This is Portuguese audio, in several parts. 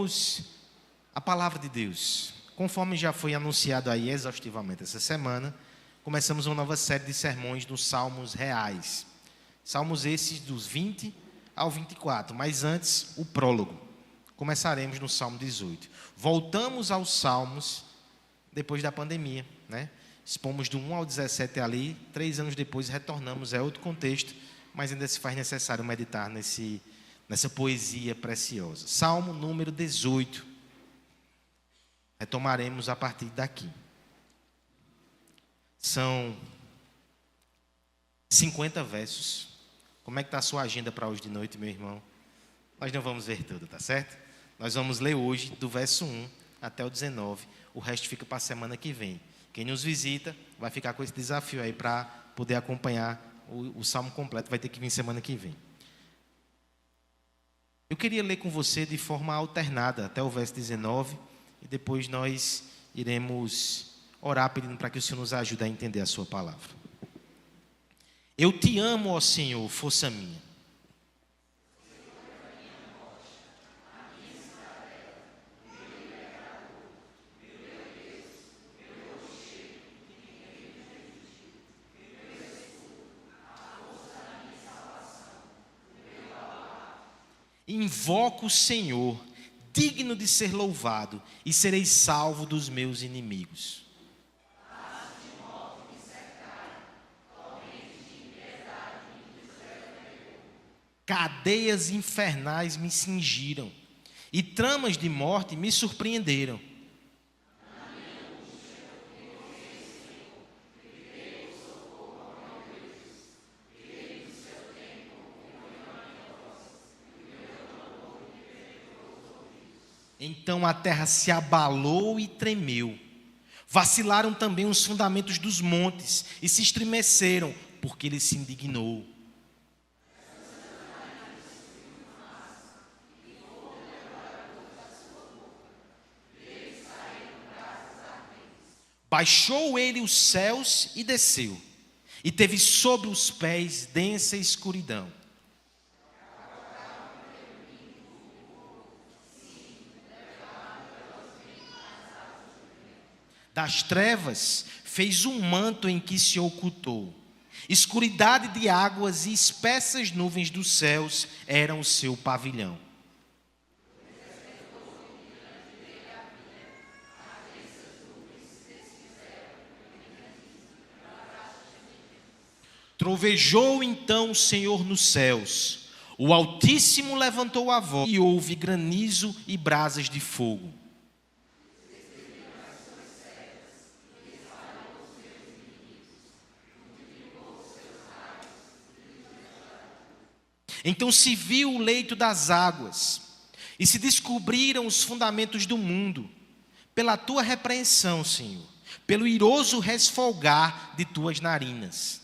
Vamos à palavra de Deus. Conforme já foi anunciado aí exaustivamente essa semana, começamos uma nova série de sermões nos Salmos reais. Salmos esses dos 20 ao 24, mas antes o prólogo. Começaremos no Salmo 18. Voltamos aos Salmos depois da pandemia, né? Expomos do 1 ao 17 ali, 3 anos depois retornamos, é outro contexto, mas ainda se faz necessário meditar nessa poesia preciosa. Salmo número 18. Retomaremos a partir daqui. São 50 versos. Como é que está a sua agenda para hoje de noite, meu irmão? Nós não vamos ver tudo, tá certo? Nós vamos ler hoje do verso 1 até o 19. O resto fica para a semana que vem. Quem nos visita vai ficar com esse desafio aí para poder acompanhar o salmo completo. Vai ter que vir semana que vem. Eu queria ler com você de forma alternada até o verso 19 e depois nós iremos orar pedindo para que o Senhor nos ajude a entender a sua palavra. Eu te amo, ó Senhor, força minha. Invoco o Senhor, digno de ser louvado, e serei salvo dos meus inimigos. Cadeias infernais me cingiram, e tramas de morte me surpreenderam. Então a terra se abalou e tremeu. Vacilaram também os fundamentos dos montes e se estremeceram, porque ele se indignou. Baixou ele os céus e desceu, e teve sobre os pés densa escuridão. Das trevas fez um manto em que se ocultou. Escuridade de águas e espessas nuvens dos céus eram o seu pavilhão. Trovejou então o Senhor nos céus. O Altíssimo levantou a voz e houve granizo e brasas de fogo. Então se viu o leito das águas, e se descobriram os fundamentos do mundo, pela tua repreensão, Senhor, pelo iroso resfolgar de tuas narinas.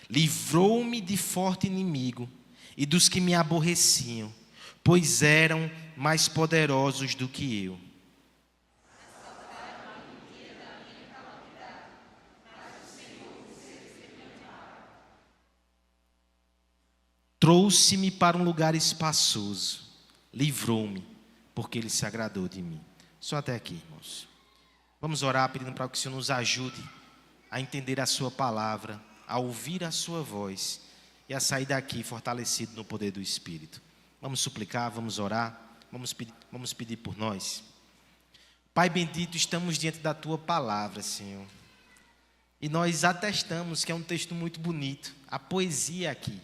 Livrou-me de forte inimigo e dos que me aborreciam, pois eram mais poderosos do que eu. Trouxe-me para um lugar espaçoso, livrou-me, porque ele se agradou de mim. Só até aqui, irmãos. Vamos orar pedindo para que o Senhor nos ajude a entender a sua palavra, a ouvir a sua voz e a sair daqui fortalecido no poder do Espírito. Vamos suplicar, vamos orar, vamos pedir por nós. Pai bendito, estamos diante da tua palavra, Senhor. E nós atestamos que é um texto muito bonito, a poesia aqui.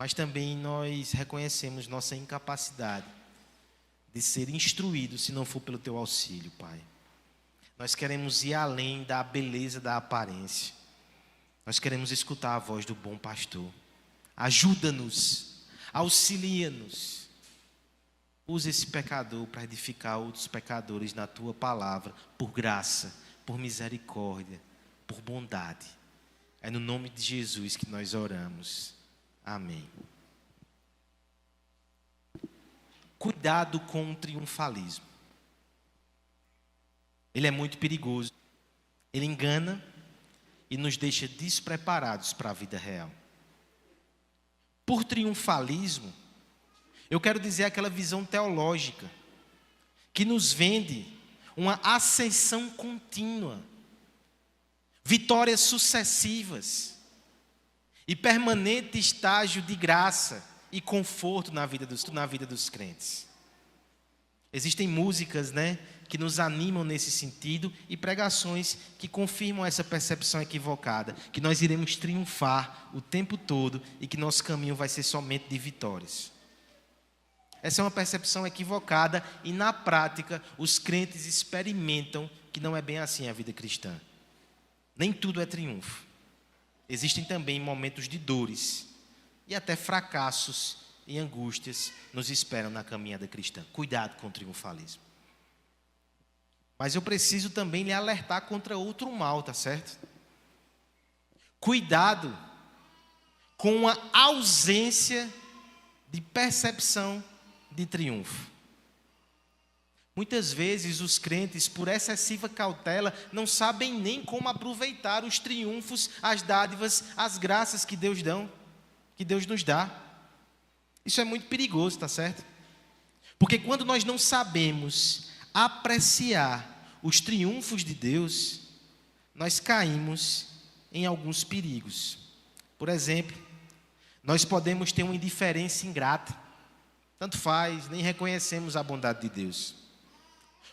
Mas também nós reconhecemos nossa incapacidade de ser instruídos se não for pelo teu auxílio, Pai. Nós queremos ir além da beleza da aparência. Nós queremos escutar a voz do bom pastor. Ajuda-nos, auxilia-nos. Use esse pecador para edificar outros pecadores na tua palavra, por graça, por misericórdia, por bondade. É no nome de Jesus que nós oramos. Amém. Cuidado com o triunfalismo. Ele é muito perigoso. Ele engana e nos deixa despreparados para a vida real. Por triunfalismo, eu quero dizer aquela visão teológica que nos vende uma ascensão contínua, vitórias sucessivas e permanente estágio de graça e conforto na vida dos crentes. Existem músicas, que nos animam nesse sentido e pregações que confirmam essa percepção equivocada, que nós iremos triunfar o tempo todo e que nosso caminho vai ser somente de vitórias. Essa é uma percepção equivocada e, na prática, os crentes experimentam que não é bem assim a vida cristã. Nem tudo é triunfo. Existem também momentos de dores e até fracassos e angústias nos esperam na caminhada cristã. Cuidado com o triunfalismo. Mas eu preciso também lhe alertar contra outro mal, tá certo? Cuidado com a ausência de percepção de triunfo. Muitas vezes os crentes, por excessiva cautela, não sabem nem como aproveitar os triunfos, as dádivas, as graças que Deus nos dá. Isso é muito perigoso, tá certo? Porque quando nós não sabemos apreciar os triunfos de Deus, nós caímos em alguns perigos. Por exemplo, nós podemos ter uma indiferença ingrata. Tanto faz, nem reconhecemos a bondade de Deus.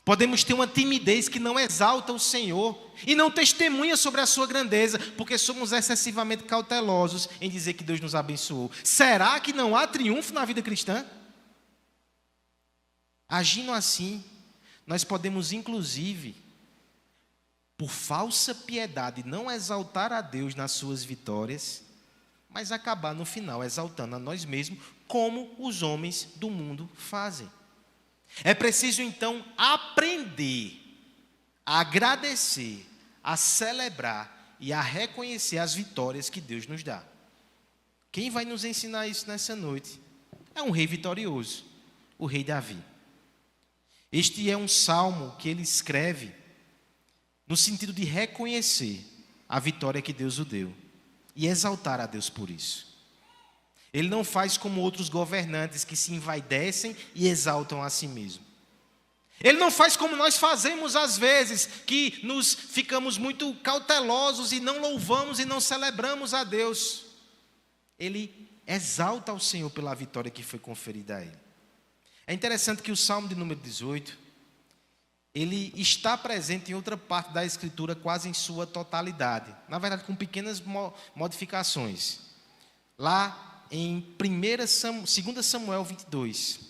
Podemos ter uma timidez que não exalta o Senhor e não testemunha sobre a sua grandeza, porque somos excessivamente cautelosos em dizer que Deus nos abençoou. Será que não há triunfo na vida cristã? Agindo assim, nós podemos, inclusive, por falsa piedade, não exaltar a Deus nas suas vitórias, mas acabar no final exaltando a nós mesmos, como os homens do mundo fazem. É preciso então aprender a agradecer, a celebrar e a reconhecer as vitórias que Deus nos dá. Quem vai nos ensinar isso nessa noite é um rei vitorioso, o rei Davi. Este é um salmo que ele escreve no sentido de reconhecer a vitória que Deus o deu e exaltar a Deus por isso. Ele não faz como outros governantes que se envaidecem e exaltam a si mesmo. Ele não faz como nós fazemos às vezes, que nos ficamos muito cautelosos e não louvamos e não celebramos a Deus. Ele exalta ao Senhor pela vitória que foi conferida a ele. É interessante que o Salmo de número 18, ele está presente em outra parte da Escritura quase em sua totalidade. Na verdade, com pequenas modificações. Lá em 2 Samuel 22,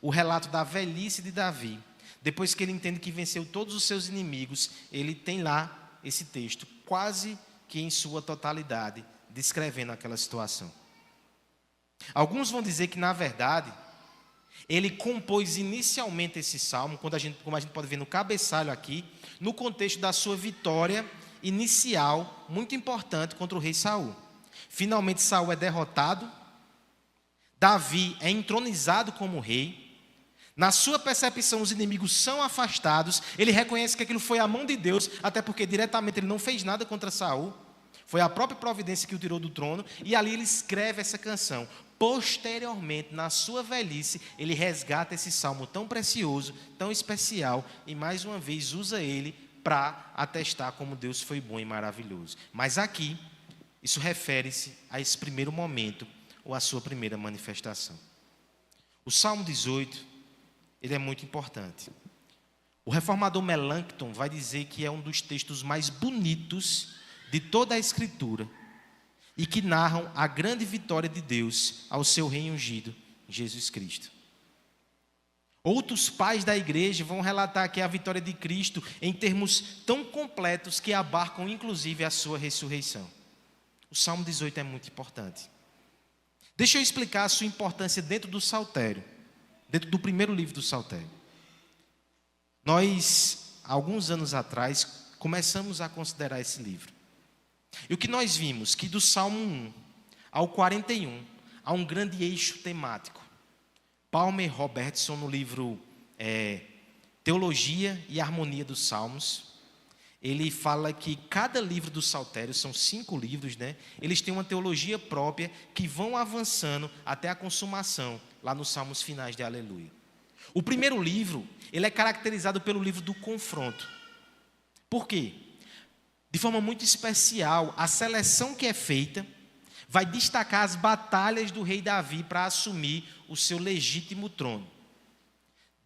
o relato da velhice de Davi, depois que ele entende que venceu todos os seus inimigos, ele tem lá esse texto, quase que em sua totalidade, descrevendo aquela situação. Alguns vão dizer que, na verdade, ele compôs inicialmente esse salmo, como a gente pode ver no cabeçalho aqui, no contexto da sua vitória inicial, muito importante, contra o rei Saul. Finalmente Saul é derrotado, Davi é entronizado como rei. Na sua percepção, os inimigos são afastados. Ele reconhece que aquilo foi a mão de Deus, até porque diretamente ele não fez nada contra Saul. Foi a própria providência que o tirou do trono. E ali ele escreve essa canção. Posteriormente, na sua velhice, ele resgata esse salmo tão precioso, tão especial, e mais uma vez usa ele para atestar como Deus foi bom e maravilhoso. Mas aqui, isso refere-se a esse primeiro momento, ou a sua primeira manifestação. O Salmo 18, ele é muito importante. O reformador Melanchthon vai dizer que é um dos textos mais bonitos de toda a Escritura e que narram a grande vitória de Deus ao seu rei ungido, Jesus Cristo. Outros pais da igreja vão relatar que é a vitória de Cristo em termos tão completos que abarcam inclusive a sua ressurreição. O Salmo 18 é muito importante. Deixa eu explicar a sua importância dentro do Saltério, dentro do primeiro livro do Saltério. Nós, alguns anos atrás, começamos a considerar esse livro. E o que nós vimos? Que do Salmo 1 ao 41, há um grande eixo temático. Palmer Robertson, no livro Teologia e Harmonia dos Salmos, ele fala que cada livro do Saltério, são 5 livros, né? Eles têm uma teologia própria que vão avançando até a consumação, lá nos salmos finais de Aleluia. O primeiro livro, ele é caracterizado pelo livro do confronto. Por quê? De forma muito especial, a seleção que é feita vai destacar as batalhas do rei Davi para assumir o seu legítimo trono.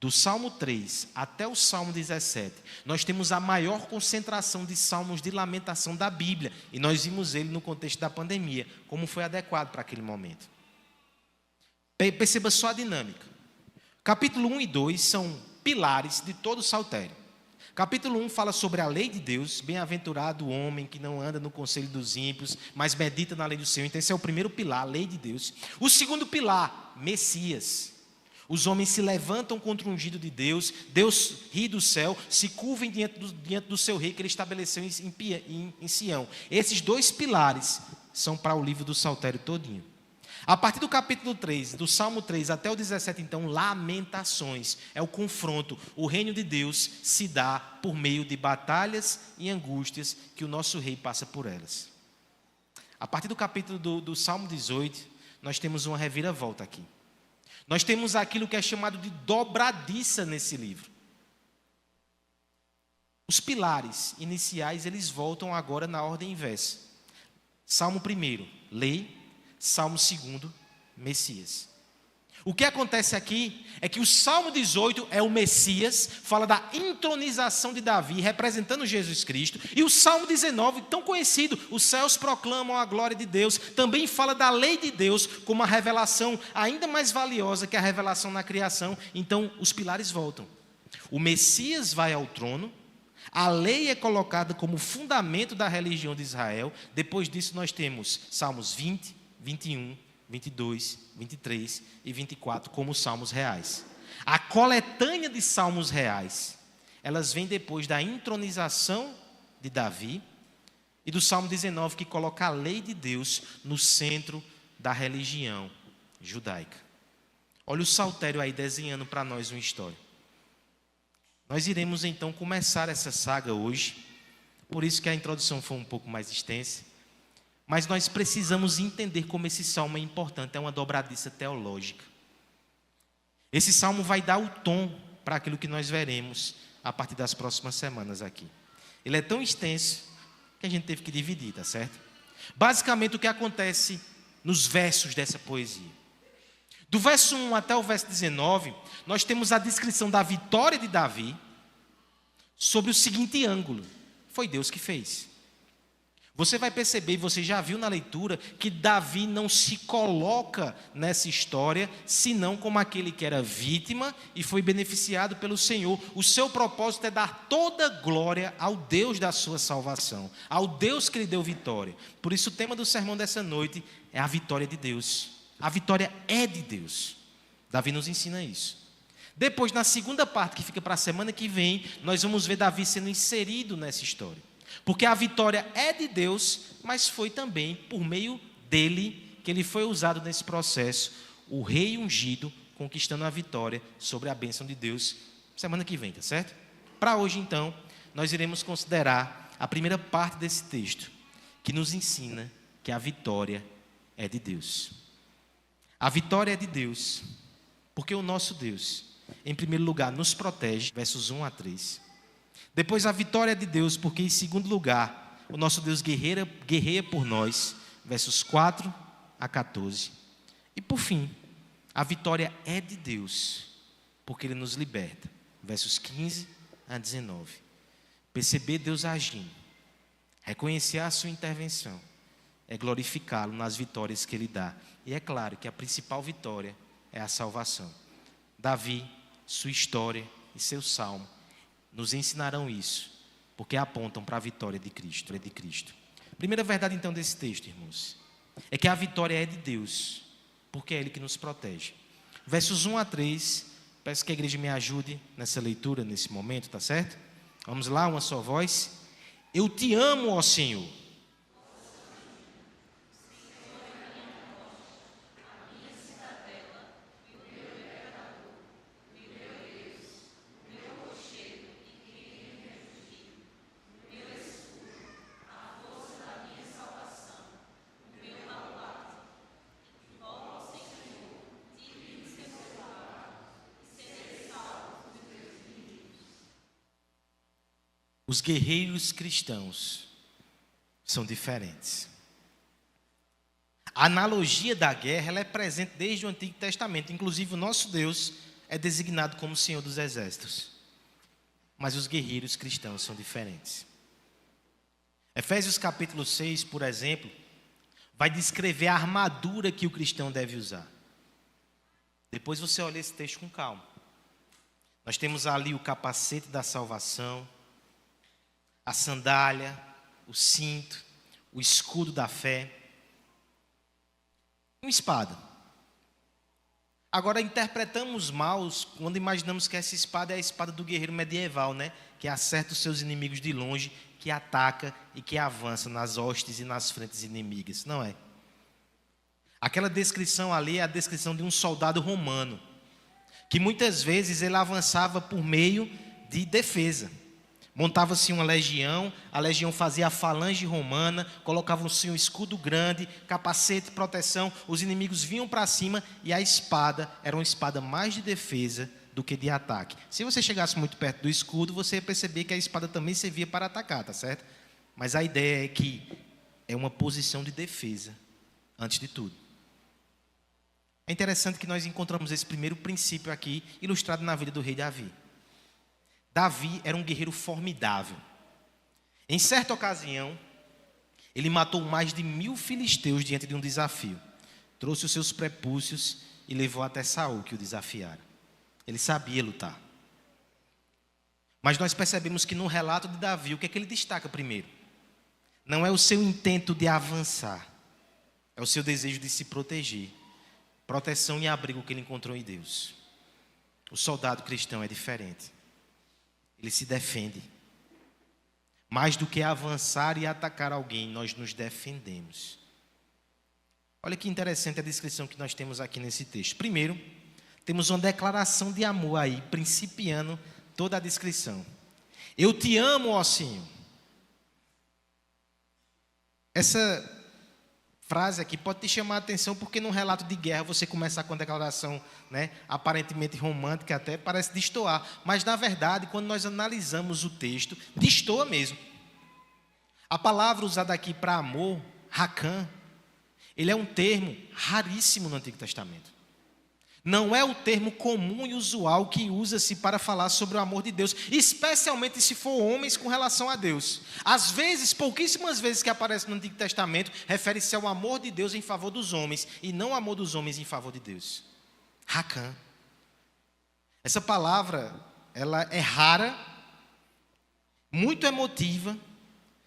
Do Salmo 3 até o Salmo 17, nós temos a maior concentração de salmos de lamentação da Bíblia. E nós vimos ele no contexto da pandemia, como foi adequado para aquele momento. Perceba só a dinâmica. Capítulo 1 e 2 são pilares de todo o saltério. Capítulo 1 fala sobre a lei de Deus, bem-aventurado o homem que não anda no conselho dos ímpios, mas medita na lei do Senhor. Então esse é o primeiro pilar, a lei de Deus. O segundo pilar, Messias. Os homens se levantam contra o ungido de Deus, Deus ri do céu, se curvem diante do seu rei que ele estabeleceu em Sião. Esses 2 pilares são para o livro do saltério todinho. A partir do capítulo 3, do Salmo 3 até o 17, então, lamentações, é o confronto. O reino de Deus se dá por meio de batalhas e angústias que o nosso rei passa por elas. A partir do capítulo do Salmo 18, nós temos uma reviravolta aqui. Nós temos aquilo que é chamado de dobradiça nesse livro. Os pilares iniciais, eles voltam agora na ordem inversa. Salmo 1, lei. Salmo 2, Messias. O que acontece aqui é que o Salmo 18 é o Messias, fala da entronização de Davi, representando Jesus Cristo. E o Salmo 19, tão conhecido, os céus proclamam a glória de Deus, também fala da lei de Deus como uma revelação ainda mais valiosa que a revelação na criação. Então, os pilares voltam. O Messias vai ao trono, a lei é colocada como fundamento da religião de Israel. Depois disso, nós temos Salmos 20, 21, 22, 23 e 24 como salmos reais. A coletânea de salmos reais, elas vêm depois da entronização de Davi e do Salmo 19, que coloca a lei de Deus no centro da religião judaica. Olha o saltério aí desenhando para nós uma história. Nós iremos então começar essa saga hoje, por isso que a introdução foi um pouco mais extensa. Mas nós precisamos entender como esse salmo é importante, é uma dobradiça teológica. Esse salmo vai dar o tom para aquilo que nós veremos a partir das próximas semanas aqui. Ele é tão extenso que a gente teve que dividir, tá certo? Basicamente o que acontece nos versos dessa poesia. Do verso 1 até o verso 19, nós temos a descrição da vitória de Davi sobre o seguinte ângulo: foi Deus que fez. Você vai perceber, você já viu na leitura, que Davi não se coloca nessa história, senão como aquele que era vítima e foi beneficiado pelo Senhor. O seu propósito é dar toda glória ao Deus da sua salvação, ao Deus que lhe deu vitória. Por isso o tema do sermão dessa noite é a vitória de Deus. A vitória é de Deus. Davi nos ensina isso. Depois, na segunda parte, que fica para a semana que vem, nós vamos ver Davi sendo inserido nessa história. Porque a vitória é de Deus, mas foi também por meio dele que ele foi usado nesse processo, o rei ungido conquistando a vitória sobre a bênção de Deus, semana que vem, tá certo? Para hoje, então, nós iremos considerar a primeira parte desse texto, que nos ensina que a vitória é de Deus. A vitória é de Deus, porque o nosso Deus, em primeiro lugar, nos protege, versos 1 a 3. Depois a vitória é de Deus, porque em segundo lugar, o nosso Deus guerreia por nós, versos 4 a 14. E por fim, a vitória é de Deus, porque Ele nos liberta, versos 15 a 19. Perceber Deus agindo, reconhecer a sua intervenção, é glorificá-lo nas vitórias que Ele dá. E é claro que a principal vitória é a salvação. Davi, sua história e seu salmo nos ensinarão isso, porque apontam para a vitória de Cristo, é de Cristo. Primeira verdade, então, desse texto, irmãos, é que a vitória é de Deus, porque é Ele que nos protege. Versos 1 a 3, peço que a igreja me ajude nessa leitura, nesse momento, tá certo? Vamos lá, uma só voz. Eu te amo, ó Senhor. Os guerreiros cristãos são diferentes. A analogia da guerra ela é presente desde o Antigo Testamento. Inclusive, o nosso Deus é designado como Senhor dos Exércitos. Mas os guerreiros cristãos são diferentes. Efésios capítulo 6, por exemplo, vai descrever a armadura que o cristão deve usar. Depois você olha esse texto com calma. Nós temos ali o capacete da salvação, a sandália, o cinto, o escudo da fé, uma espada. Agora interpretamos mal quando imaginamos que essa espada é a espada do guerreiro medieval, né? Que acerta os seus inimigos de longe, que ataca e que avança nas hostes e nas frentes inimigas. Não é. Aquela descrição ali é a descrição de um soldado romano, que muitas vezes ele avançava por meio de defesa. Montava-se uma legião, a legião fazia a falange romana, colocavam-se um escudo grande, capacete, proteção, os inimigos vinham para cima e a espada era uma espada mais de defesa do que de ataque. Se você chegasse muito perto do escudo, você ia perceber que a espada também servia para atacar, tá certo? Mas a ideia é que é uma posição de defesa, antes de tudo. É interessante que nós encontramos esse primeiro princípio aqui, ilustrado na vida do rei Davi. Davi era um guerreiro formidável. Em certa ocasião, ele matou mais de 1000 filisteus diante de um desafio. Trouxe os seus prepúcios e levou até Saul, que o desafiara. Ele sabia lutar. Mas nós percebemos que no relato de Davi, o que é que ele destaca primeiro? Não é o seu intento de avançar, é o seu desejo de se proteger. Proteção e abrigo que ele encontrou em Deus. O soldado cristão é diferente. Ele se defende. Mais do que avançar e atacar alguém, nós nos defendemos. Olha que interessante a descrição que nós temos aqui nesse texto. Primeiro, temos uma declaração de amor aí, principiando toda a descrição. Eu te amo, ó Senhor. Essa frase aqui pode te chamar a atenção porque num relato de guerra você começar com a declaração, né, aparentemente romântica, até parece destoar, mas na verdade quando nós analisamos o texto, destoa mesmo. A palavra usada aqui para amor, racan, ele é um termo raríssimo no Antigo Testamento. Não é o termo comum e usual que usa-se para falar sobre o amor de Deus, especialmente se for homens com relação a Deus. Às vezes, pouquíssimas vezes que aparece no Antigo Testamento, refere-se ao amor de Deus em favor dos homens, e não ao amor dos homens em favor de Deus. Racan. Essa palavra, ela é rara, muito emotiva,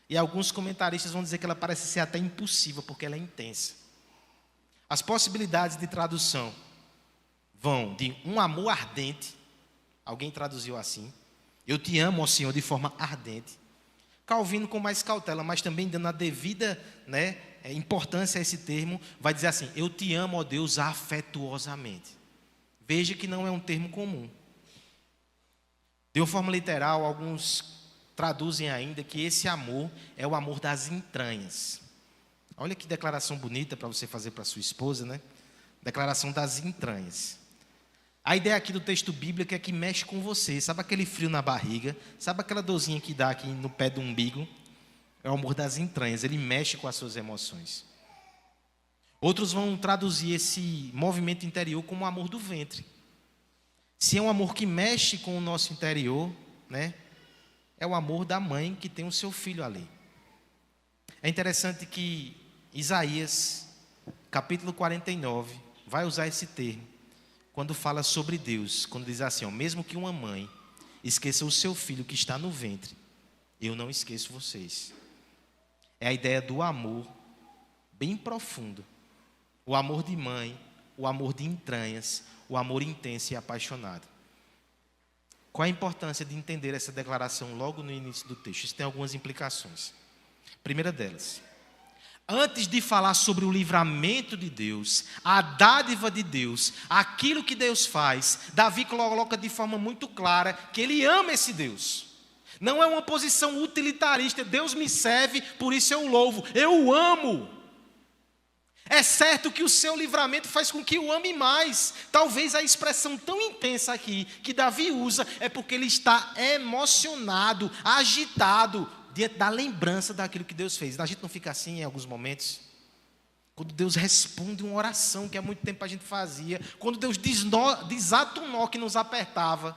e alguns comentaristas vão dizer que ela parece ser até impulsiva, porque ela é intensa. As possibilidades de tradução vão de um amor ardente, alguém traduziu assim, eu te amo, ó Senhor, de forma ardente. Calvino, com mais cautela, mas também dando a devida, né, importância a esse termo, vai dizer assim, eu te amo, ó Deus, afetuosamente. Veja que não é um termo comum. De uma forma literal, alguns traduzem ainda que esse amor é o amor das entranhas. Olha que declaração bonita para você fazer para sua esposa, né? Declaração das entranhas. A ideia aqui do texto bíblico é que mexe com você. Sabe aquele frio na barriga? Sabe aquela dorzinha que dá aqui no pé do umbigo? É o amor das entranhas. Ele mexe com as suas emoções. Outros vão traduzir esse movimento interior como o amor do ventre. Se é um amor que mexe com o nosso interior, né? É o amor da mãe que tem o seu filho ali. É interessante que Isaías, capítulo 49, vai usar esse termo. Quando fala sobre Deus, quando diz assim, ó, mesmo que uma mãe esqueça o seu filho que está no ventre, eu não esqueço vocês. É a ideia do amor bem profundo. O amor de mãe, o amor de entranhas, o amor intenso e apaixonado. Qual a importância de entender essa declaração logo no início do texto? Isso tem algumas implicações. Primeira delas, antes de falar sobre o livramento de Deus, a dádiva de Deus, aquilo que Deus faz, Davi coloca de forma muito clara que ele ama esse Deus. Não é uma posição utilitarista, Deus me serve, por isso eu o louvo, eu o amo. É certo que o seu livramento faz com que o ame mais. Talvez a expressão tão intensa aqui que Davi usa é porque ele está emocionado, agitado, diante da lembrança daquilo que Deus fez. A gente não fica assim em alguns momentos? Quando Deus responde uma oração que há muito tempo a gente fazia, quando Deus desata um nó que nos apertava,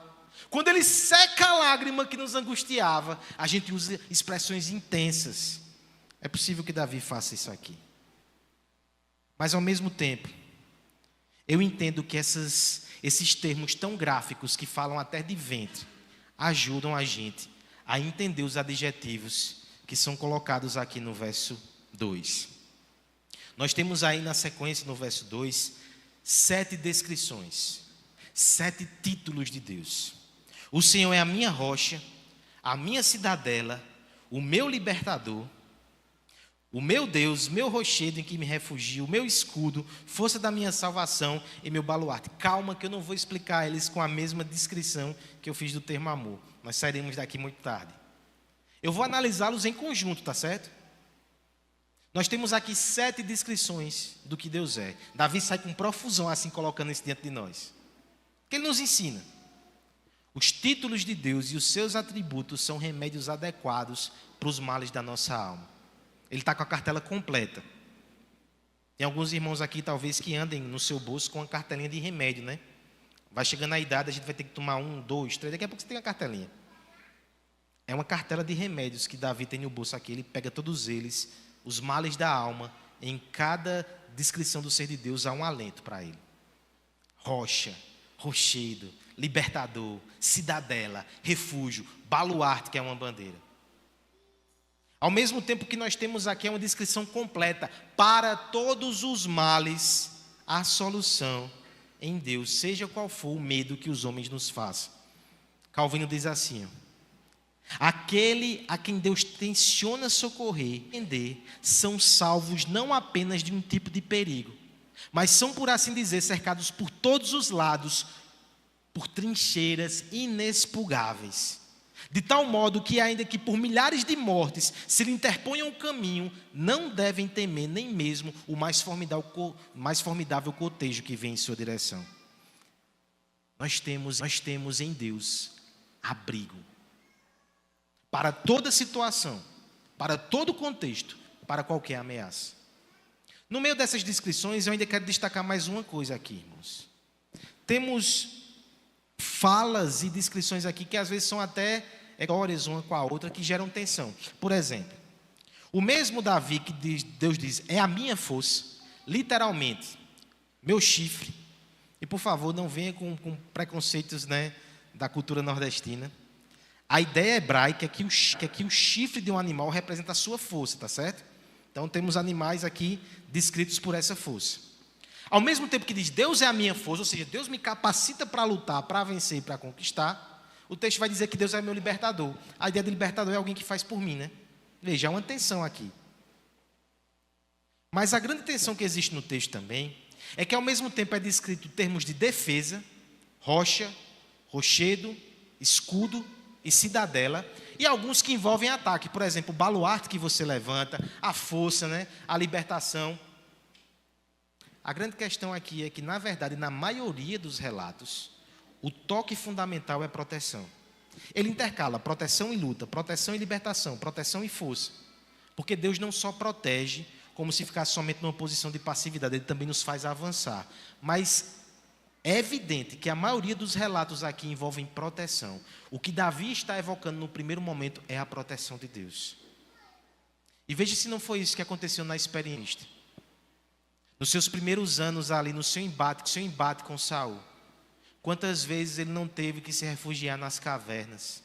quando Ele seca a lágrima que nos angustiava, a gente usa expressões intensas. É possível que Davi faça isso aqui. Mas ao mesmo tempo, eu entendo que esses termos tão gráficos que falam até de ventre, ajudam a gente a entender os adjetivos que são colocados aqui no verso 2. Nós temos aí na sequência, no verso 2, 7 descrições, 7 títulos de Deus. O Senhor é a minha rocha, a minha cidadela, o meu libertador, o meu Deus, meu rochedo em que me refugio, o meu escudo, força da minha salvação e meu baluarte. Calma que eu não vou explicar eles com a mesma descrição que eu fiz do termo amor. Nós sairemos daqui muito tarde. Eu vou analisá-los em conjunto, tá certo? Nós temos aqui 7 descrições do que Deus é. Davi sai com profusão assim colocando isso diante de nós. O que ele nos ensina? Os títulos de Deus e os seus atributos são remédios adequados para os males da nossa alma. Ele está com a cartela completa. Tem alguns irmãos aqui, talvez, que andem no seu bolso com uma cartelinha de remédio, né? Vai chegando a idade, a gente vai ter que tomar 1, 2, 3, daqui a pouco você tem a cartelinha. É uma cartela de remédios que Davi tem no bolso aqui. Ele pega todos eles, os males da alma. Em cada descrição do ser de Deus há um alento para ele. Rocha, rochedo, libertador, cidadela, refúgio, baluarte, que é uma bandeira. Ao mesmo tempo que nós temos aqui uma descrição completa. Para todos os males, há solução em Deus, seja qual for o medo que os homens nos façam. Calvino diz assim: aquele a quem Deus tenciona socorrer, entender, são salvos não apenas de um tipo de perigo, mas são, por assim dizer, cercados por todos os lados, por trincheiras inexpugáveis. De tal modo que, ainda que por milhares de mortes se lhe interponham o caminho, não devem temer nem mesmo o mais formidável cotejo que vem em sua direção. Nós temos em Deus abrigo para toda situação, para todo contexto, para qualquer ameaça. No meio dessas descrições, eu ainda quero destacar mais uma coisa aqui, irmãos. Temos falas e descrições aqui que às vezes são até histórias uma com a outra que geram tensão. Por exemplo, o mesmo Davi que Deus diz, é a minha força, literalmente, meu chifre. E por favor, não venha com preconceitos, né, da cultura nordestina. A ideia hebraica é que o chifre de um animal representa a sua força, tá certo? Então temos animais aqui descritos por essa força. Ao mesmo tempo que diz, Deus é a minha força, ou seja, Deus me capacita para lutar, para vencer e para conquistar, o texto vai dizer que Deus é meu libertador. A ideia de libertador é alguém que faz por mim, né? Veja, há uma tensão aqui. Mas a grande tensão que existe no texto também é que ao mesmo tempo é descrito termos de defesa, rocha, rochedo, escudo e cidadela, e alguns que envolvem ataque. Por exemplo, o baluarte que você levanta, a força, né? A libertação. A grande questão aqui é que, na verdade, na maioria dos relatos, o toque fundamental é proteção. Ele intercala proteção e luta, proteção e libertação, proteção e força. Porque Deus não só protege, como se ficasse somente numa posição de passividade, Ele também nos faz avançar. Mas é evidente que a maioria dos relatos aqui envolvem proteção. O que Davi está evocando no primeiro momento é a proteção de Deus. E veja se não foi isso que aconteceu na experiência. Nos seus primeiros anos ali, no seu embate com Saul, quantas vezes ele não teve que se refugiar nas cavernas?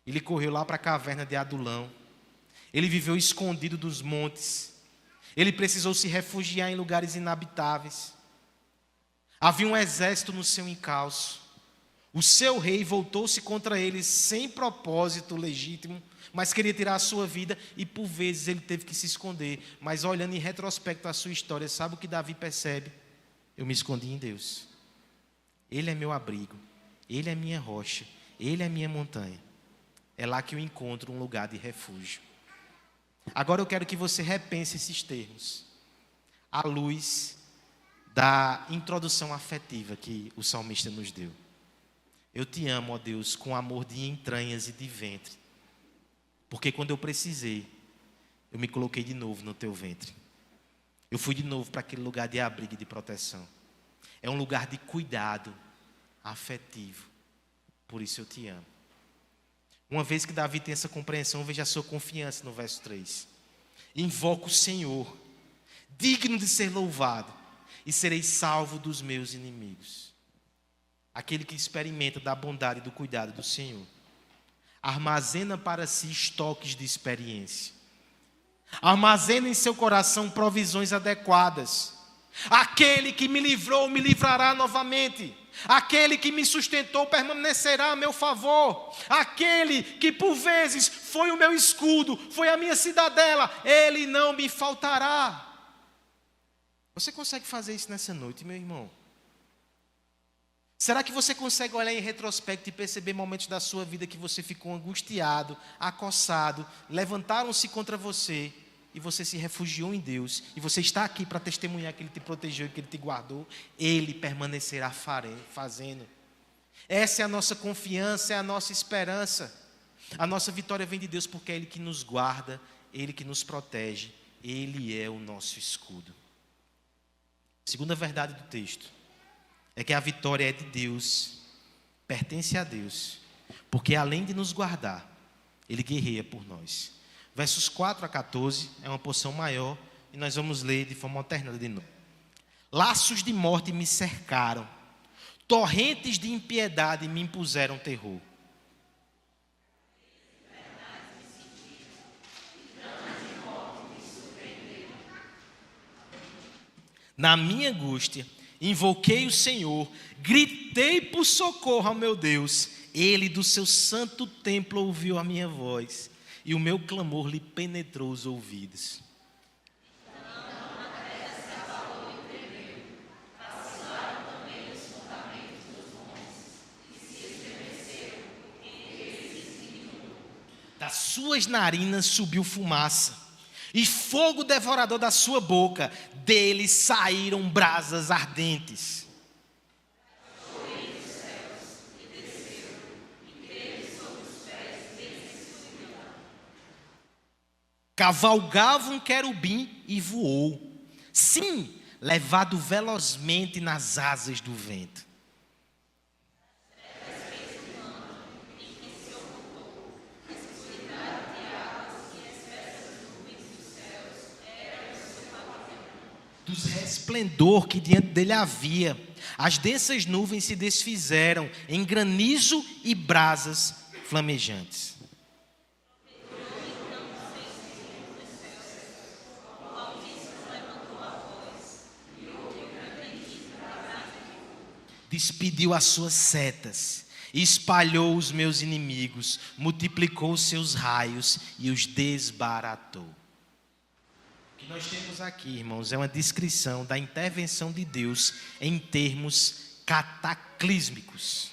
Ele correu lá para a caverna de Adulão. Ele viveu escondido dos montes. Ele precisou se refugiar em lugares inabitáveis. Havia um exército no seu encalço. O seu rei voltou-se contra ele sem propósito legítimo, mas queria tirar a sua vida e por vezes ele teve que se esconder. Mas olhando em retrospecto a sua história, sabe o que Davi percebe? Eu me escondi em Deus. Ele é meu abrigo, Ele é minha rocha, Ele é minha montanha. É lá que eu encontro um lugar de refúgio. Agora eu quero que você repense esses termos. à luz da introdução afetiva que o salmista nos deu. Eu te amo, ó Deus, com amor de entranhas e de ventre. Porque quando eu precisei, eu me coloquei de novo no teu ventre. Eu fui de novo para aquele lugar de abrigo e de proteção. É um lugar de cuidado afetivo. Por isso eu te amo. Uma vez que Davi tem essa compreensão, veja a sua confiança no verso 3. Invoco o Senhor, digno de ser louvado, e serei salvo dos meus inimigos. Aquele que experimenta da bondade e do cuidado do Senhor, armazena para si estoques de experiência. Armazena em seu coração provisões adequadas. Aquele que me livrou, me livrará novamente. Aquele que me sustentou permanecerá a meu favor. Aquele que por vezes foi o meu escudo, foi a minha cidadela, ele não me faltará. Você consegue fazer isso nessa noite, meu irmão? Será que você consegue olhar em retrospecto e perceber momentos da sua vida que você ficou angustiado, acossado, levantaram-se contra você e você se refugiou em Deus, e você está aqui para testemunhar que Ele te protegeu e que Ele te guardou? Ele permanecerá fazendo. Essa é a nossa confiança, é a nossa esperança. A nossa vitória vem de Deus porque é Ele que nos guarda, Ele que nos protege, Ele é o nosso escudo. Segunda verdade do texto é que a vitória é de Deus, pertence a Deus, porque além de nos guardar, Ele guerreia por nós. Versos 4 a 14 é uma porção maior e nós vamos ler de forma alternada de novo. Laços de morte me cercaram, torrentes de impiedade me impuseram terror. Na minha angústia, invoquei o Senhor, gritei por socorro ao meu Deus. Ele do seu santo templo ouviu a minha voz, e o meu clamor lhe penetrou os ouvidos. Das suas narinas subiu fumaça, e fogo devorador da sua boca, dele saíram brasas ardentes. Cavalgava um querubim e voou, sim, levado velozmente nas asas do vento. Dos resplendor que diante dele havia, as densas nuvens se desfizeram em granizo e brasas flamejantes. Despediu as suas setas, espalhou os meus inimigos, multiplicou os seus raios e os desbaratou. O que nós temos aqui, irmãos, é uma descrição da intervenção de Deus em termos cataclísmicos.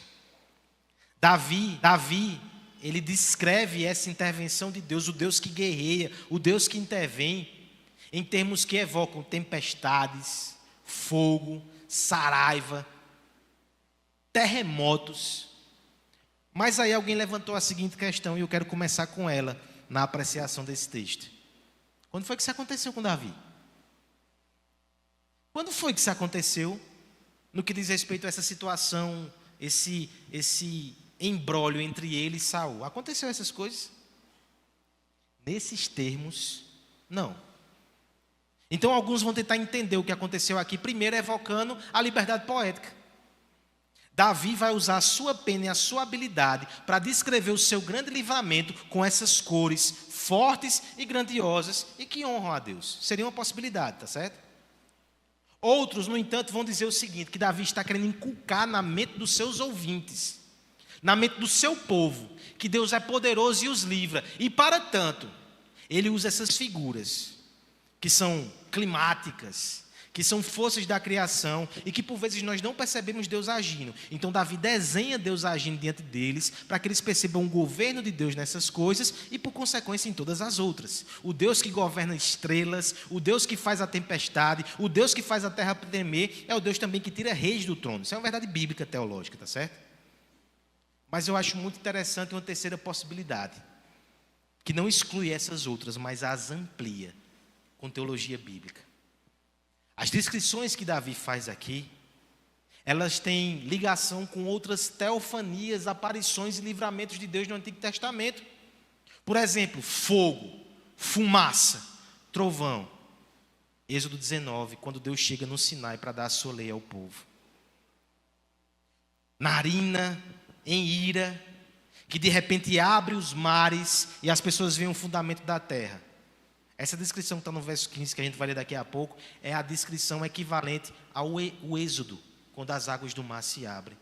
Davi, ele descreve essa intervenção de Deus, o Deus que guerreia, o Deus que intervém, em termos que evocam tempestades, fogo, saraiva, terremotos. Mas aí alguém levantou a seguinte questão, e eu quero começar com ela na apreciação desse texto. Quando foi que isso aconteceu com Davi? Quando foi que isso aconteceu no que diz respeito a essa situação, esse imbróglio entre ele e Saul? Aconteceu essas coisas? Nesses termos, não. Então alguns vão tentar entender o que aconteceu aqui, primeiro evocando a liberdade poética. Davi vai usar a sua pena e a sua habilidade para descrever o seu grande livramento com essas cores fortes e grandiosas e que honram a Deus. Seria uma possibilidade, tá certo? Outros, no entanto, vão dizer o seguinte, que Davi está querendo inculcar na mente dos seus ouvintes, na mente do seu povo, que Deus é poderoso e os livra. E para tanto, ele usa essas figuras, que são climáticas, que são forças da criação e que por vezes nós não percebemos Deus agindo. Então Davi desenha Deus agindo diante deles para que eles percebam o governo de Deus nessas coisas e por consequência em todas as outras. O Deus que governa estrelas, o Deus que faz a tempestade, o Deus que faz a terra tremer, é o Deus também que tira reis do trono. Isso é uma verdade bíblica teológica, tá certo? Mas eu acho muito interessante uma terceira possibilidade, que não exclui essas outras, mas as amplia com teologia bíblica. As descrições que Davi faz aqui, elas têm ligação com outras teofanias, aparições e livramentos de Deus no Antigo Testamento. Por exemplo, fogo, fumaça, trovão. Êxodo 19, quando Deus chega no Sinai para dar a sua lei ao povo. Narina, em ira, que de repente abre os mares e as pessoas veem o fundamento da terra. Essa descrição que está no verso 15, que a gente vai ler daqui a pouco, é a descrição equivalente ao êxodo, quando as águas do mar se abrem.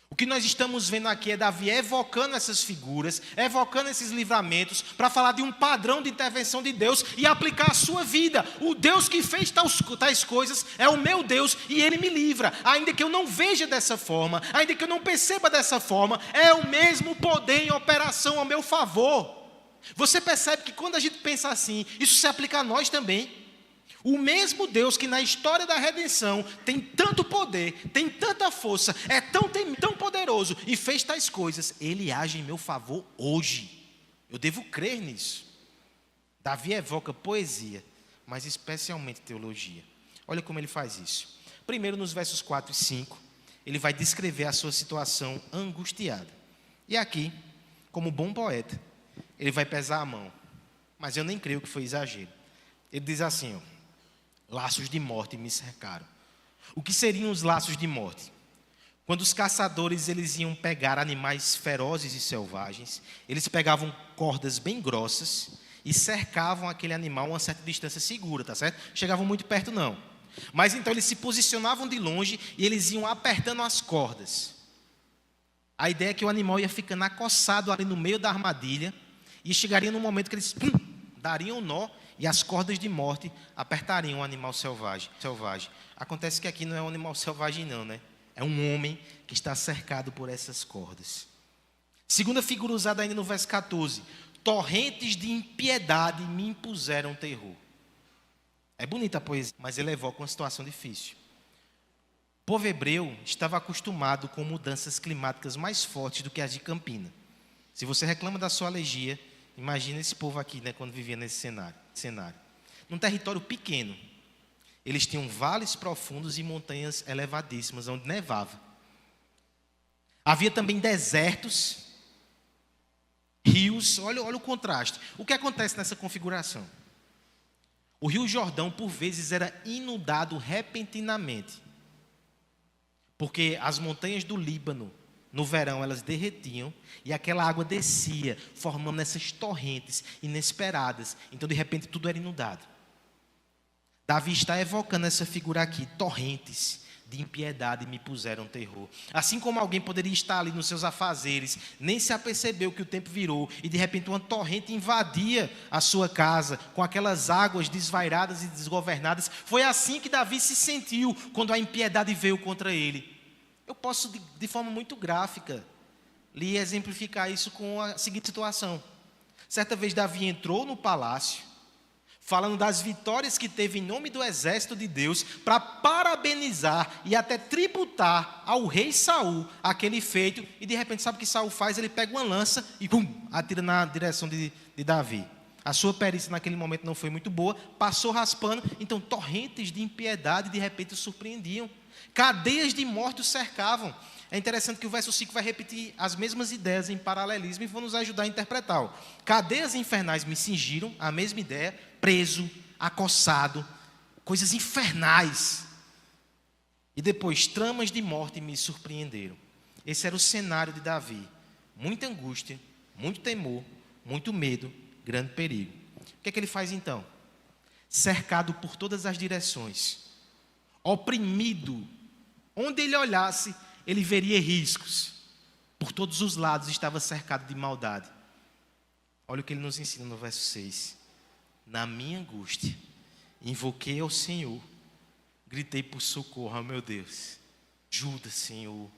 O que nós estamos vendo aqui é Davi evocando essas figuras, evocando esses livramentos, para falar de um padrão de intervenção de Deus e aplicar a sua vida. O Deus que fez tais coisas é o meu Deus e Ele me livra. Ainda que eu não veja dessa forma, ainda que eu não perceba dessa forma, é o mesmo poder em operação ao meu favor. Você percebe que quando a gente pensa assim, isso se aplica a nós também. O mesmo Deus que na história da redenção tem tanto poder, tem tanta força, é tão poderoso e fez tais coisas, Ele age em meu favor hoje. Eu devo crer nisso. Davi evoca poesia, mas especialmente teologia. Olha como ele faz isso. Primeiro, nos versos 4 e 5, ele vai descrever a sua situação angustiada. E aqui, como bom poeta, ele vai pesar a mão, mas eu nem creio que foi exagero. Ele diz assim, laços de morte me cercaram. O que seriam os laços de morte? Quando os caçadores eles iam pegar animais ferozes e selvagens, eles pegavam cordas bem grossas e cercavam aquele animal a uma certa distância segura, tá certo? Chegavam muito perto não. Mas então eles se posicionavam de longe e eles iam apertando as cordas. A ideia é que o animal ia ficando acossado ali no meio da armadilha, e chegaria no momento que eles dariam um nó e as cordas de morte apertariam o animal selvagem. Acontece que aqui não é um animal selvagem não, né? É um homem que está cercado por essas cordas. Segunda figura usada ainda no verso 14. Torrentes de impiedade me impuseram terror. É bonita a poesia, mas ele evoca uma situação difícil. O povo hebreu estava acostumado com mudanças climáticas mais fortes do que as de Campina. Se você reclama da sua alergia, imagina esse povo aqui, né, quando vivia nesse cenário. Num território pequeno, eles tinham vales profundos e montanhas elevadíssimas, onde nevava. Havia também desertos, rios, olha o contraste. O que acontece nessa configuração? O rio Jordão, por vezes, era inundado repentinamente, porque as montanhas do Líbano, no verão, elas derretiam e aquela água descia, formando essas torrentes inesperadas. Então, de repente, tudo era inundado. Davi está evocando essa figura aqui, torrentes de impiedade me puseram terror. Assim como alguém poderia estar ali nos seus afazeres, nem se apercebeu que o tempo virou e de repente uma torrente invadia a sua casa com aquelas águas desvairadas e desgovernadas. Foi assim que Davi se sentiu quando a impiedade veio contra ele. Eu posso, de forma muito gráfica, lhe exemplificar isso com a seguinte situação. Certa vez Davi entrou no palácio, falando das vitórias que teve em nome do exército de Deus, para parabenizar e até tributar ao rei Saul aquele feito, e de repente sabe o que Saul faz? Ele pega uma lança e atira na direção de Davi. A sua perícia naquele momento não foi muito boa, passou raspando, então torrentes de impiedade de repente o surpreendiam. Cadeias de morte o cercavam. É interessante que o verso 5 vai repetir as mesmas ideias em paralelismo e vão nos ajudar a interpretá-lo. Cadeias infernais me cingiram, a mesma ideia, preso, acossado, coisas infernais. E depois, tramas de morte me surpreenderam. Esse era o cenário de Davi. Muita angústia, muito temor, muito medo, grande perigo. O que é que ele faz então? Cercado por todas as direções, oprimido, onde ele olhasse, ele veria riscos. Por todos os lados estava cercado de maldade. Olha o que ele nos ensina no verso 6. Na minha angústia, invoquei ao Senhor, Gritei por socorro, oh meu Deus. Ajuda, Senhor.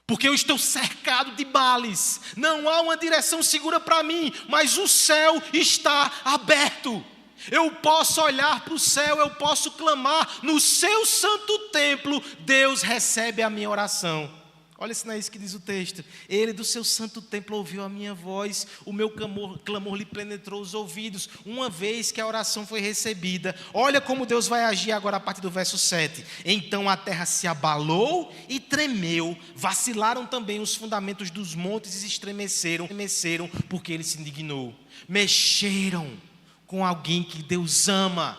Porque eu estou cercado de males. Não há uma direção segura para mim, mas o céu está aberto. Eu posso olhar para o céu, eu posso clamar. No seu santo templo, Deus recebe a minha oração. Olha se não é isso que diz o texto. Ele do seu santo templo ouviu a minha voz, o meu clamor lhe penetrou os ouvidos, uma vez que a oração foi recebida. Olha como Deus vai agir agora a partir do verso 7. Então a terra se abalou e tremeu, vacilaram também os fundamentos dos montes e se estremeceram, porque ele se indignou. Mexeram com alguém que Deus ama.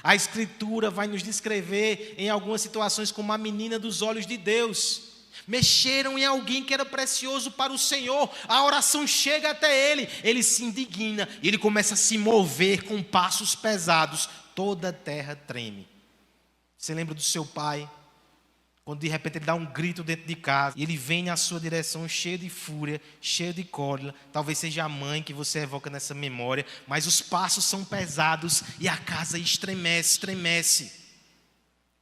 A Escritura vai nos descrever em algumas situações como a menina dos olhos de Deus. Mexeram em alguém que era precioso para o Senhor. A oração chega até ele se indigna e ele começa a se mover com passos pesados. Toda a terra treme. Você lembra do seu pai? Quando de repente ele dá um grito dentro de casa e ele vem na sua direção cheio de fúria, cheio de cólera. Talvez seja a mãe que você evoca nessa memória, mas os passos são pesados e a casa estremece.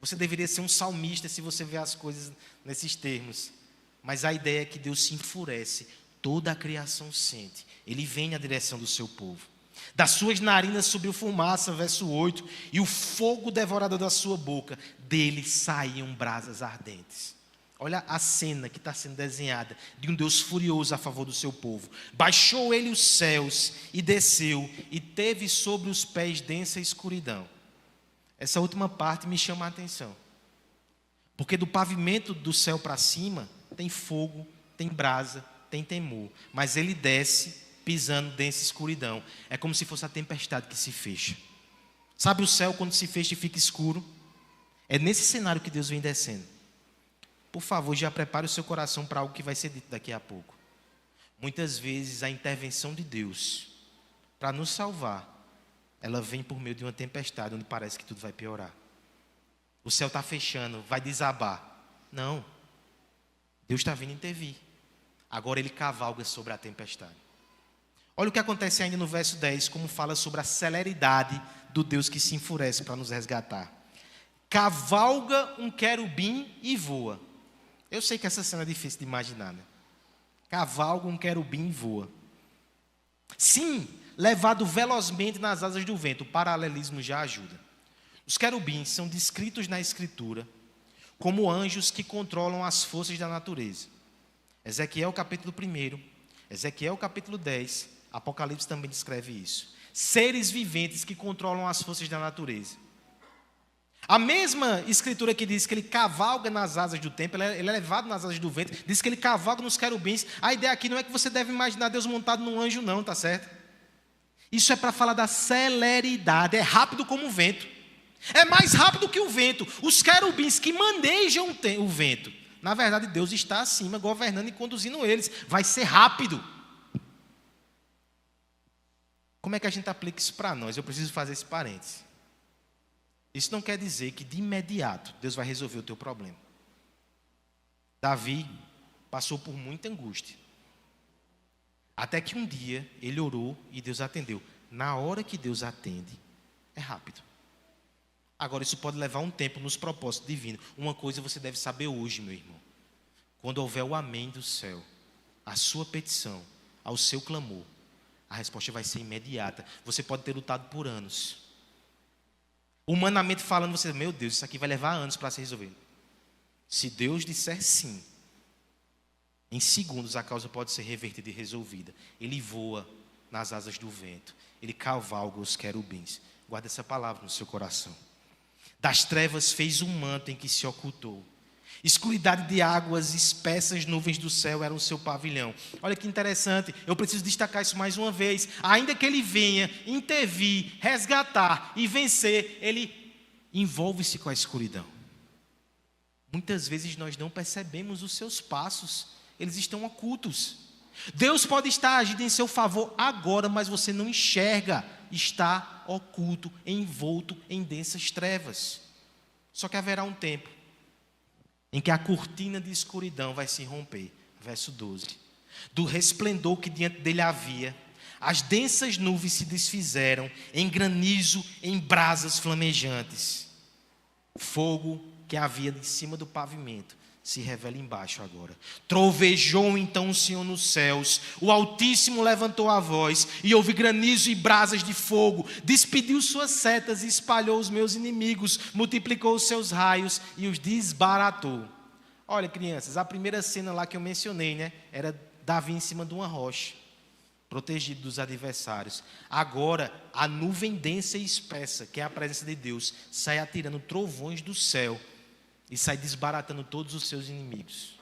Você deveria ser um salmista se você vê as coisas nesses termos. Mas a ideia é que Deus se enfurece, toda a criação sente. Ele vem na direção do seu povo. Das suas narinas subiu fumaça, verso 8, e o fogo devorador da sua boca, dele saíam brasas ardentes. Olha a cena que está sendo desenhada de um Deus furioso a favor do seu povo. Baixou ele os céus e desceu, e teve sobre os pés densa escuridão. Essa última parte me chama a atenção. Porque do pavimento do céu para cima, tem fogo, tem brasa, tem temor. Mas ele desce pisando densa escuridão. É como se fosse a tempestade que se fecha. Sabe o céu quando se fecha e fica escuro? É nesse cenário que Deus vem descendo. Por favor, já prepare o seu coração para algo que vai ser dito daqui a pouco. Muitas vezes a intervenção de Deus para nos salvar, ela vem por meio de uma tempestade, onde parece que tudo vai piorar. O céu está fechando, vai desabar. Não. Deus está vindo intervir. Agora ele cavalga sobre a tempestade. Olha o que acontece ainda no verso 10, como fala sobre a celeridade do Deus que se enfurece para nos resgatar. Cavalga um querubim e voa. Eu sei que essa cena é difícil de imaginar, né? Cavalga um querubim e voa. Sim, levado velozmente nas asas do vento. O paralelismo já ajuda. Os querubins são descritos na Escritura como anjos que controlam as forças da natureza. Ezequiel capítulo 1, Ezequiel capítulo 10, Apocalipse também descreve isso. Seres viventes que controlam as forças da natureza. A mesma Escritura que diz que ele cavalga nas asas do tempo, ele é levado nas asas do vento, diz que ele cavalga nos querubins. A ideia aqui não é que você deve imaginar Deus montado num anjo não, tá certo? Isso é para falar da celeridade, é rápido como o vento. É mais rápido que o vento. Os querubins que manejam o vento, na verdade Deus está acima, governando e conduzindo eles. Vai ser rápido. Como é que a gente aplica isso para nós? Eu preciso fazer esse parênteses. Isso não quer dizer que de imediato Deus vai resolver o teu problema. Davi passou por muita angústia. Até que um dia ele orou e Deus atendeu. Na hora que Deus atende, é rápido. Agora isso pode levar um tempo nos propósitos divinos. Uma coisa você deve saber hoje, meu irmão. Quando houver o amém do céu, a sua petição, ao seu clamor, a resposta vai ser imediata. Você pode ter lutado por anos. Humanamente falando, você, meu Deus, isso aqui vai levar anos para se resolver. Se Deus disser sim, em segundos a causa pode ser revertida e resolvida. Ele voa nas asas do vento. Ele cavalga os querubins. Guarda essa palavra no seu coração. Das trevas fez um manto em que se ocultou. Escuridade de águas, espessas nuvens do céu eram o seu pavilhão. Olha que interessante, eu preciso destacar isso mais uma vez. Ainda que ele venha intervir, resgatar e vencer, ele envolve-se com a escuridão. Muitas vezes nós não percebemos os seus passos, eles estão ocultos. Deus pode estar agindo em seu favor agora, mas você não enxerga, está oculto, envolto em densas trevas. Só que haverá um tempo em que a cortina de escuridão vai se romper. Verso 12. Do resplendor que diante dele havia, as densas nuvens se desfizeram em granizo, em brasas flamejantes. O fogo que havia em cima do pavimento se revela embaixo agora. Trovejou então o Senhor nos céus, o Altíssimo levantou a voz, e houve granizo e brasas de fogo, despediu suas setas e espalhou os meus inimigos, multiplicou os seus raios e os desbaratou. Olha, crianças, a primeira cena lá que eu mencionei, né, era Davi em cima de uma rocha, protegido dos adversários. Agora, a nuvem densa e espessa, que é a presença de Deus, sai atirando trovões do céu e sai desbaratando todos os seus inimigos.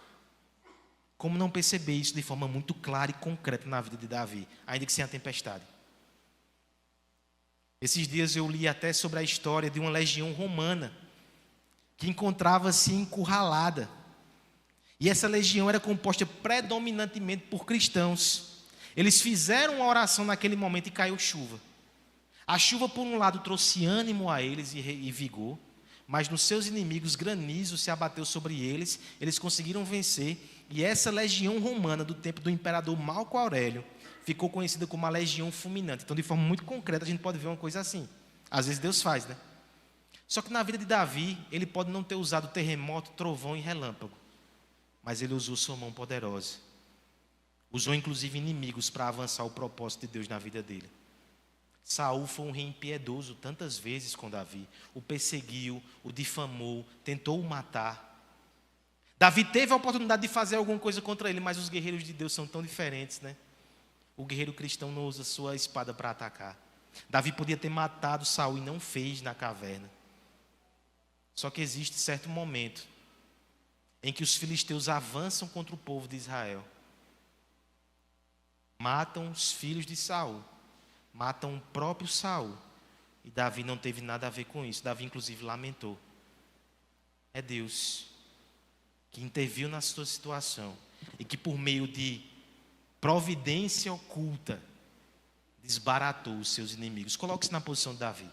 Como não perceber isso de forma muito clara e concreta na vida de Davi, ainda que sem a tempestade? Esses dias eu li até sobre a história de uma legião romana que encontrava-se encurralada. E essa legião era composta predominantemente por cristãos. Eles fizeram uma oração naquele momento e caiu chuva. A chuva, por um lado, trouxe ânimo a eles e vigor, mas nos seus inimigos granizo se abateu sobre eles, eles conseguiram vencer, e essa legião romana do tempo do imperador Marco Aurélio ficou conhecida como a legião fulminante. Então, de forma muito concreta, a gente pode ver uma coisa assim. Às vezes Deus faz, né? Só que na vida de Davi, ele pode não ter usado terremoto, trovão e relâmpago, mas ele usou sua mão poderosa. Usou inclusive inimigos para avançar o propósito de Deus na vida dele. Saul foi um rei impiedoso tantas vezes com Davi. O perseguiu, o difamou, tentou o matar. Davi teve a oportunidade de fazer alguma coisa contra ele, mas os guerreiros de Deus são tão diferentes, né? O guerreiro cristão não usa sua espada para atacar. Davi podia ter matado Saul e não fez na caverna. Só que existe certo momento em que os filisteus avançam contra o povo de Israel. Matam os filhos de Saul. Matam o próprio Saul. E Davi não teve nada a ver com isso. Davi, inclusive, lamentou. É Deus que interviu na sua situação e que, por meio de providência oculta, desbaratou os seus inimigos. Coloque-se na posição de Davi.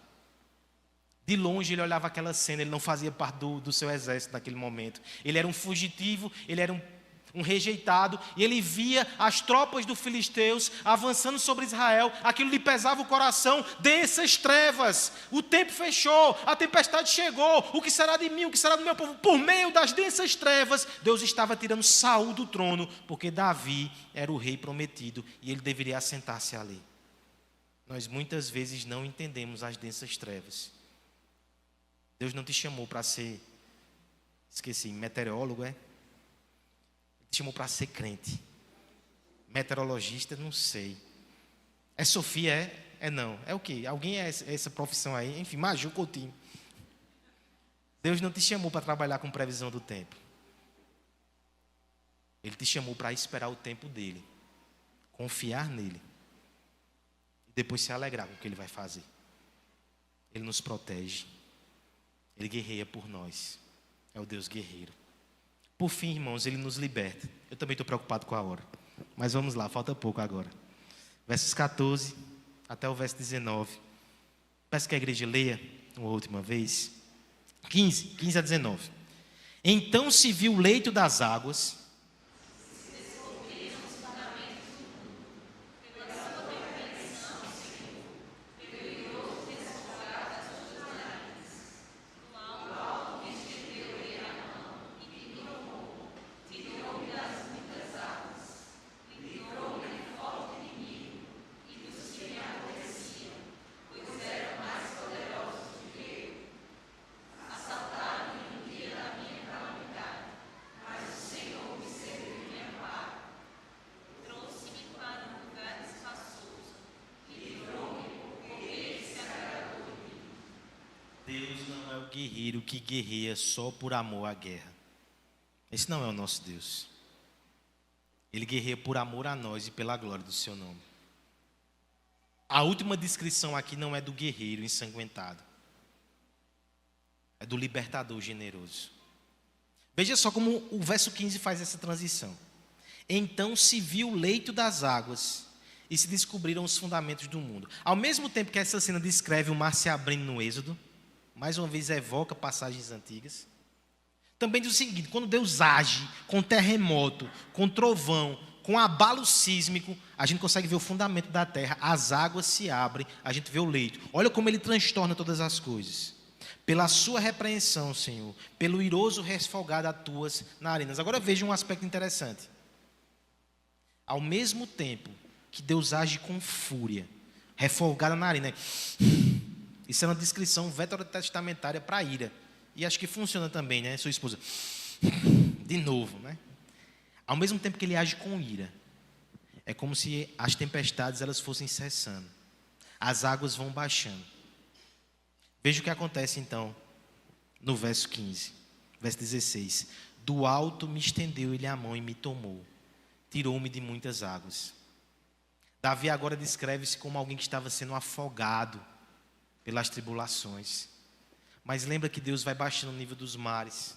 De longe ele olhava aquela cena, ele não fazia parte do seu exército naquele momento. Ele era um fugitivo, ele era um rejeitado, e ele via as tropas dos filisteus avançando sobre Israel. Aquilo lhe pesava o coração. Densas trevas, o tempo fechou, a tempestade chegou. O que será de mim, o que será do meu povo? Por meio das densas trevas, Deus estava tirando Saul do trono, porque Davi era o rei prometido e ele deveria assentar-se ali. Nós muitas vezes não entendemos as densas trevas. Deus não te chamou para ser, meteorólogo, é? Te chamou para ser crente. Meteorologista, não sei. É Sofia, é? É não. É o quê? Alguém é essa profissão aí? Enfim, Maju Coutinho. Deus não te chamou para trabalhar com previsão do tempo. Ele te chamou para esperar o tempo dele. Confiar nele. E depois se alegrar com o que ele vai fazer. Ele nos protege. Ele guerreia por nós. É o Deus guerreiro. Por fim, irmãos, ele nos liberta. Eu também estou preocupado com a hora. Mas vamos lá, falta pouco agora. Versos 14 até o verso 19. Peço que a igreja leia uma última vez. 15 a 19. Então se viu o leito das águas. Deus não é o guerreiro que guerreia só por amor à guerra. Esse não é o nosso Deus. Ele guerreia por amor a nós e pela glória do seu nome. A última descrição aqui não é do guerreiro ensanguentado. É do libertador generoso. Veja só como o verso 15 faz essa transição. Então se viu o leito das águas e se descobriram os fundamentos do mundo. Ao mesmo tempo que essa cena descreve o mar se abrindo no Êxodo, mais uma vez evoca passagens antigas. Também diz o seguinte: quando Deus age com terremoto, com trovão, com abalo sísmico, a gente consegue ver o fundamento da terra, as águas se abrem, a gente vê o leito. Olha como ele transtorna todas as coisas. Pela sua repreensão, Senhor, pelo iroso resfolgar das tuas narinas. Agora veja um aspecto interessante. Ao mesmo tempo que Deus age com fúria, refolgada na narina, isso é uma descrição veterotestamentária para a ira. E acho que funciona também, né? Sua esposa, de novo, né? Ao mesmo tempo que ele age com ira, é como se as tempestades elas fossem cessando. As águas vão baixando. Veja o que acontece então no verso 15, verso 16. Do alto me estendeu ele a mão e me tomou, tirou-me de muitas águas. Davi agora descreve-se como alguém que estava sendo afogado pelas tribulações. Mas lembra que Deus vai baixando o nível dos mares.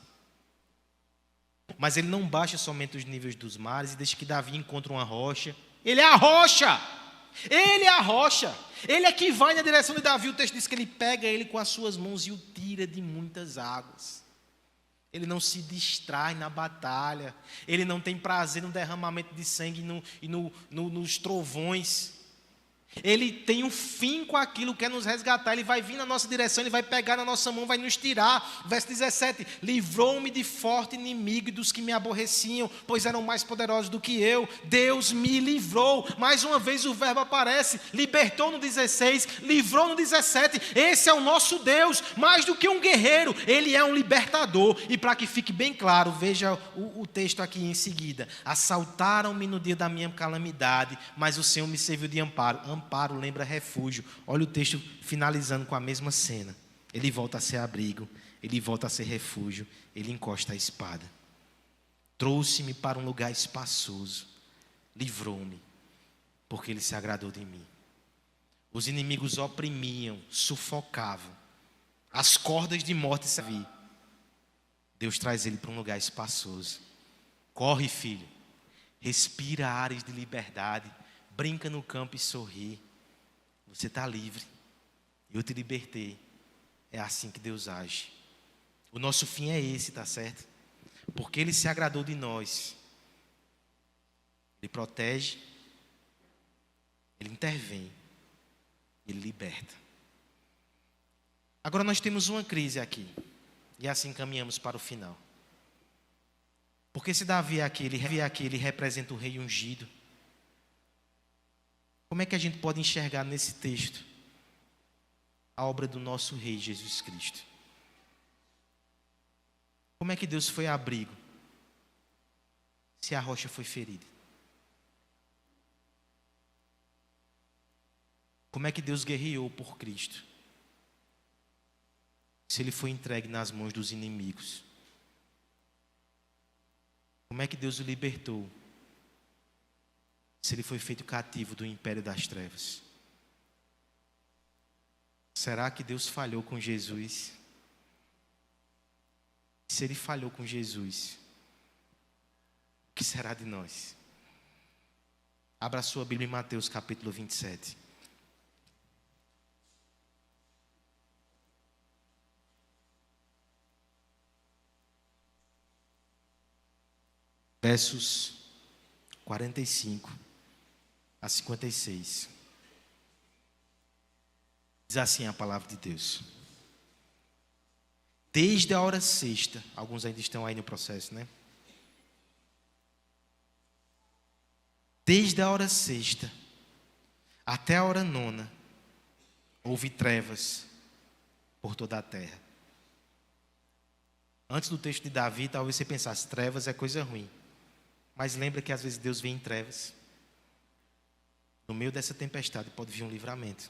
Mas ele não baixa somente os níveis dos mares e deixa que Davi encontre uma rocha. Ele é a rocha! Ele é a rocha! Ele é que vai na direção de Davi. O texto diz que ele pega ele com as suas mãos e o tira de muitas águas. Ele não se distrai na batalha. Ele não tem prazer no derramamento de sangue e nos trovões. Ele tem um fim com aquilo, quer nos resgatar. Ele vai vir na nossa direção, ele vai pegar na nossa mão, vai nos tirar. Verso 17: livrou-me de forte inimigo e dos que me aborreciam, pois eram mais poderosos do que eu. Deus me livrou. Mais uma vez o verbo aparece. Libertou no 16, livrou no 17. Esse é o nosso Deus, mais do que um guerreiro, ele é um libertador. E para que fique bem claro, veja o texto aqui em seguida. Assaltaram-me no dia da minha calamidade, mas o Senhor me serviu de amparo. Amparo lembra refúgio. Olha o texto finalizando com a mesma cena. Ele volta a ser abrigo, ele volta a ser refúgio, ele encosta a espada. Trouxe-me para um lugar espaçoso, livrou-me, porque ele se agradou de mim. Os inimigos oprimiam, sufocavam, as cordas de morte se vi. Deus traz ele para um lugar espaçoso. Corre, filho, respira ares de liberdade. Brinca no campo e sorri. Você está livre. Eu te libertei. É assim que Deus age. O nosso fim é esse, tá certo? Porque Ele se agradou de nós. Ele protege. Ele intervém. Ele liberta. Agora nós temos uma crise aqui. E assim caminhamos para o final. Porque se Davi aqui, ele representa o rei ungido. Como é que a gente pode enxergar nesse texto a obra do nosso Rei Jesus Cristo? Como é que Deus foi abrigo se a rocha foi ferida? Como é que Deus guerreou por Cristo se Ele foi entregue nas mãos dos inimigos? Como é que Deus o libertou se ele foi feito cativo do império das trevas? Será que Deus falhou com Jesus? Se ele falhou com Jesus, o que será de nós? Abra sua Bíblia em Mateus capítulo 27. Versos 45 a 56. Diz assim a palavra de Deus. Desde a hora sexta, alguns ainda estão aí no processo, né? Desde a hora sexta até a hora nona, houve trevas por toda a terra. Antes do texto de Davi, talvez você pensasse, trevas é coisa ruim. Mas lembra que às vezes Deus vem em trevas. No meio dessa tempestade pode vir um livramento.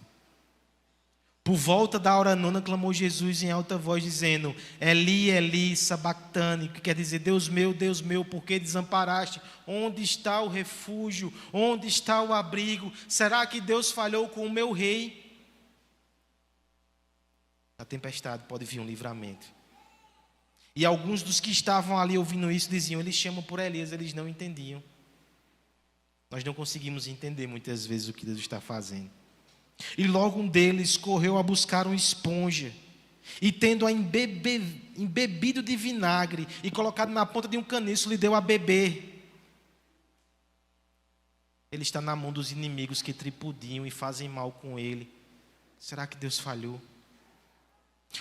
Por volta da hora nona, clamou Jesus em alta voz, dizendo: Eli, Eli, sabactani, que quer dizer, Deus meu, por que desamparaste? Onde está o refúgio? Onde está o abrigo? Será que Deus falhou com o meu rei? Na tempestade pode vir um livramento. E alguns dos que estavam ali ouvindo isso diziam: eles chamam por Elias, eles não entendiam. Nós não conseguimos entender muitas vezes o que Deus está fazendo. E logo um deles correu a buscar uma esponja, e tendo-a embebido de vinagre e colocado na ponta de um caniço, lhe deu a beber. Ele está na mão dos inimigos que tripudiam e fazem mal com ele. Será que Deus falhou?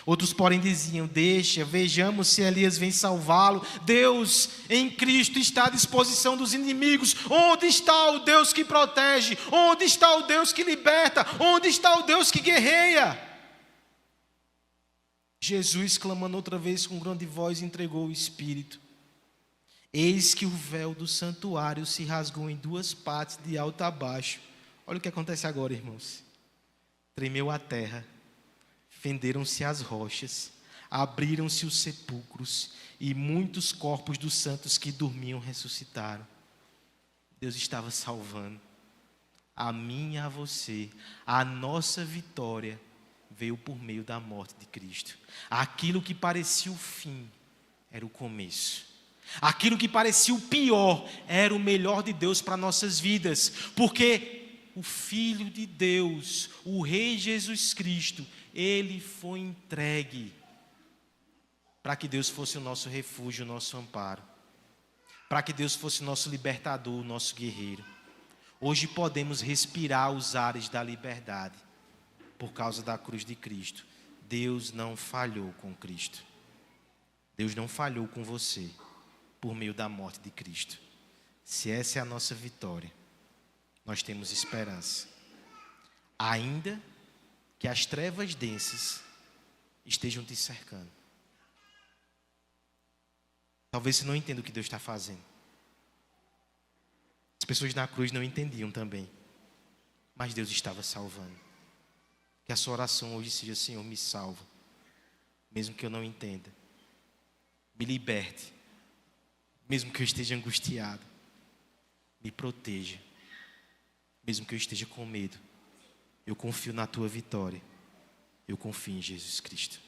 Outros, porém, diziam: deixa, vejamos se Elias vem salvá-lo. Deus em Cristo está à disposição dos inimigos. Onde está o Deus que protege? Onde está o Deus que liberta? Onde está o Deus que guerreia? Jesus, clamando outra vez com grande voz, entregou o Espírito. Eis que o véu do santuário se rasgou em duas partes, de alto a baixo. Olha o que acontece agora, irmãos. Tremeu a terra, fenderam-se as rochas, abriram-se os sepulcros, e muitos corpos dos santos que dormiam ressuscitaram. Deus estava salvando a mim e a você. A nossa vitória veio por meio da morte de Cristo. Aquilo que parecia o fim era o começo. Aquilo que parecia o pior era o melhor de Deus para nossas vidas, porque o Filho de Deus, o Rei Jesus Cristo, ele foi entregue para que Deus fosse o nosso refúgio, o nosso amparo, para que Deus fosse o nosso libertador, o nosso guerreiro. Hoje podemos respirar os ares da liberdade por causa da cruz de Cristo. Deus não falhou com Cristo. Deus não falhou com você por meio da morte de Cristo. Se essa é a nossa vitória, nós temos esperança. Ainda que as trevas densas estejam te cercando. Talvez você não entenda o que Deus está fazendo. As pessoas na cruz não entendiam também, mas Deus estava salvando. Que a sua oração hoje seja: Senhor, me salva, mesmo que eu não entenda. Me liberte, mesmo que eu esteja angustiado. Me proteja, mesmo que eu esteja com medo. Eu confio na tua vitória. Eu confio em Jesus Cristo.